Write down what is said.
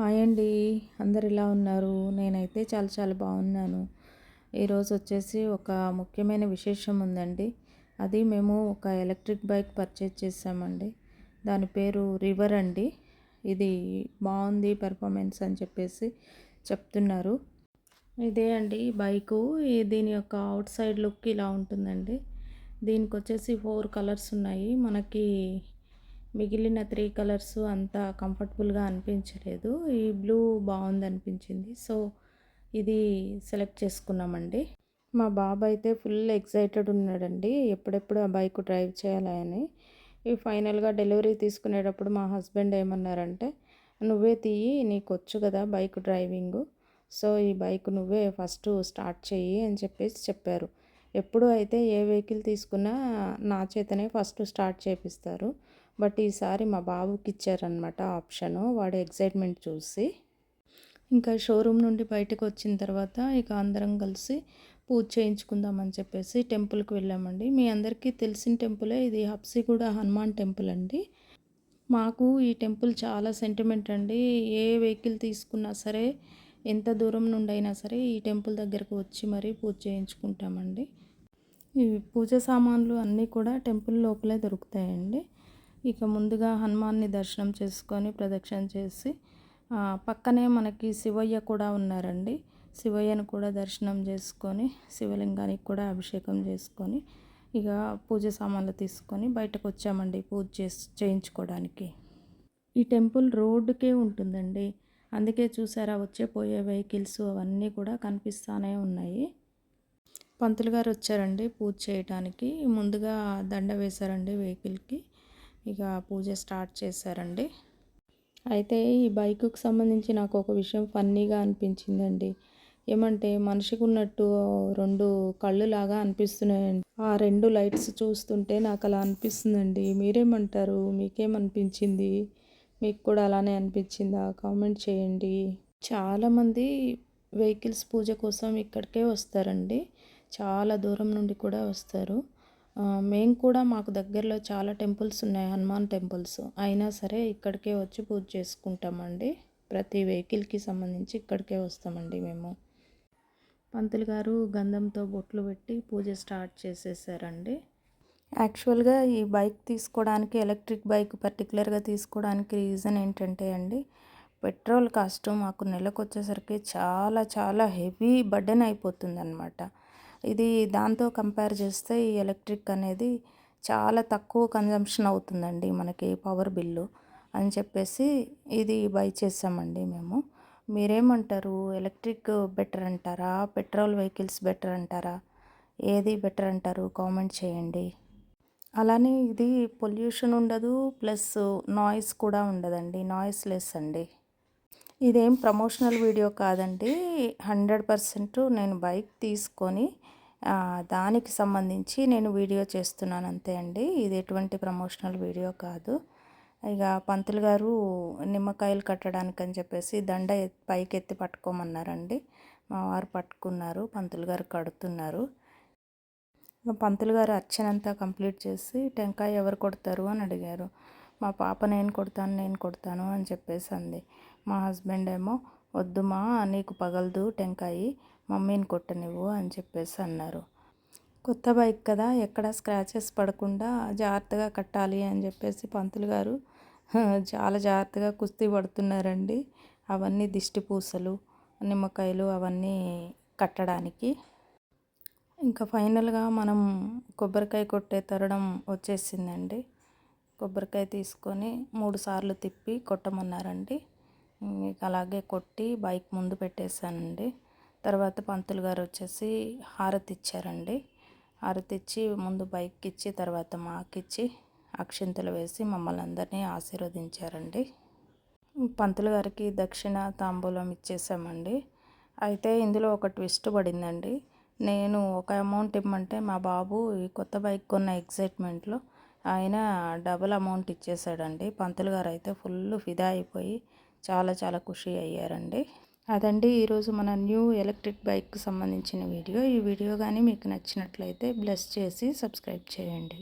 Hi అండి. అందరు ఎలా ఉన్నారు? నేనైతే చాలా చాలా బాగున్నాను. ఈరోజు వచ్చేసి ఒక ముఖ్యమైన విశేషం ఉందండి. అది మేము ఒక ఎలక్ట్రిక్ బైక్ పర్చేజ్ చేసామండి. దాని పేరు రివర్ అండి. ఇది బాగుంది పెర్ఫార్మెన్స్ అని చెప్పేసి చెప్తున్నారు. ఇదే అండి బైకు. దీని యొక్క అవుట్ సైడ్ లుక్ ఇలా ఉంటుందండి. దీనికి వచ్చేసి 4 కలర్స్ ఉన్నాయి. మనకి మిగిలిన 3 కలర్స్ అంత కంఫర్టబుల్గా అనిపించలేదు. ఈ బ్లూ బాగుంది అనిపించింది. సో ఇది సెలెక్ట్ చేసుకున్నామండి. మా బాబు అయితే ఫుల్ ఎక్సైటెడ్ ఉన్నాడండి, ఎప్పుడెప్పుడు ఆ బైక్ డ్రైవ్ చేయాలని. ఈ ఫైనల్గా డెలివరీ తీసుకునేటప్పుడు మా హస్బెండ్ ఏమన్నారంటే, నువ్వే తీయి, నీకు వచ్చు కదా బైక్ డ్రైవింగు, సో ఈ బైక్ నువ్వే ఫస్ట్ స్టార్ట్ చెయ్యి అని చెప్పేసి చెప్పారు. ఎప్పుడు అయితే ఏ వెహికల్ తీసుకున్నా నా చేతనే ఫస్ట్ స్టార్ట్ చేపిస్తారు. బట్ ఈసారి మా బాబుకి ఇచ్చారనమాట ఆప్షను, వాడి ఎక్సైట్మెంట్ చూసి. ఇంకా షోరూమ్ నుండి బయటకు వచ్చిన తర్వాత ఇక అందరం కలిసి పూజ చేయించుకుందామని చెప్పేసి టెంపుల్కి వెళ్ళామండి. మీ అందరికీ తెలిసిన టెంపులే ఇది, హబ్సిగూడ హనుమాన్ టెంపుల్ అండి. మాకు ఈ టెంపుల్ చాలా సెంటిమెంట్ అండి. ఏ వెహికల్ తీసుకున్నా సరే, ఎంత దూరం నుండి అయినా సరే ఈ టెంపుల్ దగ్గరకు వచ్చి మరీ పూజ చేయించుకుంటామండి. ఈ పూజ సామాన్లు అన్నీ కూడా టెంపుల్ లోపలే దొరుకుతాయండి. ఇక ముందుగా హనుమాన్ని దర్శనం చేసుకొని ప్రదక్షిణ చేసి పక్కనే మనకి శివయ్య కూడా ఉన్నారండి. శివయ్యను కూడా దర్శనం చేసుకొని శివలింగానికి కూడా అభిషేకం చేసుకొని ఇక పూజ సామాన్లు తీసుకొని బయటకు వచ్చామండి పూజ చేయించుకోవడానికి. ఈ టెంపుల్ రోడ్డుకే ఉంటుందండి. అందుకే చూసారా, వచ్చే పోయే వెహికల్స్ అవన్నీ కూడా కనిపిస్తూనే ఉన్నాయి. పంతులు గారు వచ్చారండి పూజ చేయడానికి. ముందుగా దండ వేశారండి వెహికల్కి. ఇక పూజ స్టార్ట్ చేశారండి. అయితే ఈ బైకుకి సంబంధించి నాకు ఒక విషయం ఫన్నీగా అనిపించిందండి. ఏమంటే మనిషికి ఉన్నట్టు 2 కళ్ళు లాగా అనిపిస్తున్నాయండి. ఆ 2 లైట్స్ చూస్తుంటే నాకు అలా అనిపిస్తుందండి. మీరేమంటారు? మీకేమనిపించింది? మీకు కూడా అలానే అనిపించిందా? కామెంట్ చేయండి. చాలామంది వెహికల్స్ పూజ కోసం ఇక్కడికే వస్తారండి. చాలా దూరం నుండి కూడా వస్తారు. మేము కూడా మాకు దగ్గరలో చాలా టెంపుల్స్ ఉన్నాయి, హనుమాన్ టెంపుల్స్. అయినా సరే ఇక్కడికే వచ్చి పూజ చేసుకుంటామండి. ప్రతి వెహికల్కి సంబంధించి ఇక్కడికే వస్తామండి మేము. పంతులు గారు గంధంతో బొట్లు పెట్టి పూజ స్టార్ట్ చేసేసారండి. యాక్చువల్గా ఈ బైక్ తీసుకోవడానికి, ఎలక్ట్రిక్ బైక్ పర్టికులర్గా తీసుకోవడానికి రీజన్ ఏంటంటే అండి, పెట్రోల్ కాస్ట్ మాకు నెలకు వచ్చేసరికి చాలా చాలా హెవీ బర్డెన్ అయిపోతుంది అనమాట. ఇది దాంతో కంపేర్ చేస్తే ఈ ఎలక్ట్రిక్ అనేది చాలా తక్కువ కన్జంప్షన్ అవుతుందండి మనకి పవర్ బిల్లు అని చెప్పేసి ఇది బై చేసామండి మేము. మీరేమంటారు? ఎలక్ట్రిక్ బెటర్ అంటారా, పెట్రోల్ వెహికల్స్ బెటర్ అంటారా? ఏది బెటర్ అంటారు? కామెంట్ చేయండి. అలానే ఇది పొల్యూషన్ ఉండదు, ప్లస్ నాయిస్ కూడా ఉండదండి, నాయిస్ లెస్ అండి. ఇదేం ప్రమోషనల్ వీడియో కాదండి. 100% నేను బైక్ తీసుకొని దానికి సంబంధించి నేను వీడియో చేస్తున్నాను అంతే అండి. ఇది ఎటువంటి ప్రమోషనల్ వీడియో కాదు. ఇక పంతులు గారు నిమ్మకాయలు కట్టడానికి అని చెప్పేసి దండ పైకి ఎత్తి పట్టుకోమన్నారండి. మా వారు పట్టుకున్నారు, పంతులు గారు కడుతున్నారు. పంతులు గారు అర్చనంతా కంప్లీట్ చేసి టెంకాయ ఎవరు కొడతారు అని అడిగారు. మా పాప నేను కొడతాను అని చెప్పేసి అంది. మా హస్బెండ్ ఏమో, వద్దుమా నీకు పగలదు టెంకాయ, మమ్మీని కొట్టనివ్వు అని చెప్పేసి అన్నారు. కొత్త బైక్ కదా, ఎక్కడ స్క్రాచెస్ పడకుండా జాగ్రత్తగా కట్టాలి అని చెప్పేసి పంతులు గారు చాలా జాగ్రత్తగా కుస్తీ పడుతున్నారండి. అవన్నీ దిష్టి పూసలు, నిమ్మకాయలు అవన్నీ కట్టడానికి. ఇంకా ఫైనల్గా మనం కొబ్బరికాయ కొట్టే తరుణం వచ్చేసిందండి. కొబ్బరికాయ తీసుకొని 3 సార్లు తిప్పి కొట్టమన్నారండి. అలాగే కొట్టి బైక్ ముందు పెట్టేశానండి. తర్వాత పంతులు గారు వచ్చేసి హారతి ఇచ్చారండి. హారతి ఇచ్చి ముందు బైక్కి ఇచ్చి తర్వాత మాకిచ్చి అక్షింతలు వేసి మమ్మల్ని అందరినీ ఆశీర్వదించారండి. పంతులు గారికి దక్షిణ తాంబూలం ఇచ్చేసామండి. అయితే ఇందులో ఒక ట్విస్ట్ పడిందండి. నేను ఒక అమౌంట్ ఇమ్మంటే మా బాబు ఈ కొత్త బైక్ కొన్న ఎక్సైట్మెంట్లో ఆయన డబుల్ అమౌంట్ ఇచ్చేసాడండి. పంతులు గారు అయితే ఫుల్ ఫిదా అయిపోయి చాలా చాలా ఖుషి అయ్యారండి. అదండి ఈరోజు మన న్యూ ఎలక్ట్రిక్ బైక్కి సంబంధించిన వీడియో. ఈ వీడియో కానీ మీకు నచ్చినట్లయితే బ్లెస్ చేసి సబ్స్క్రైబ్ చేయండి.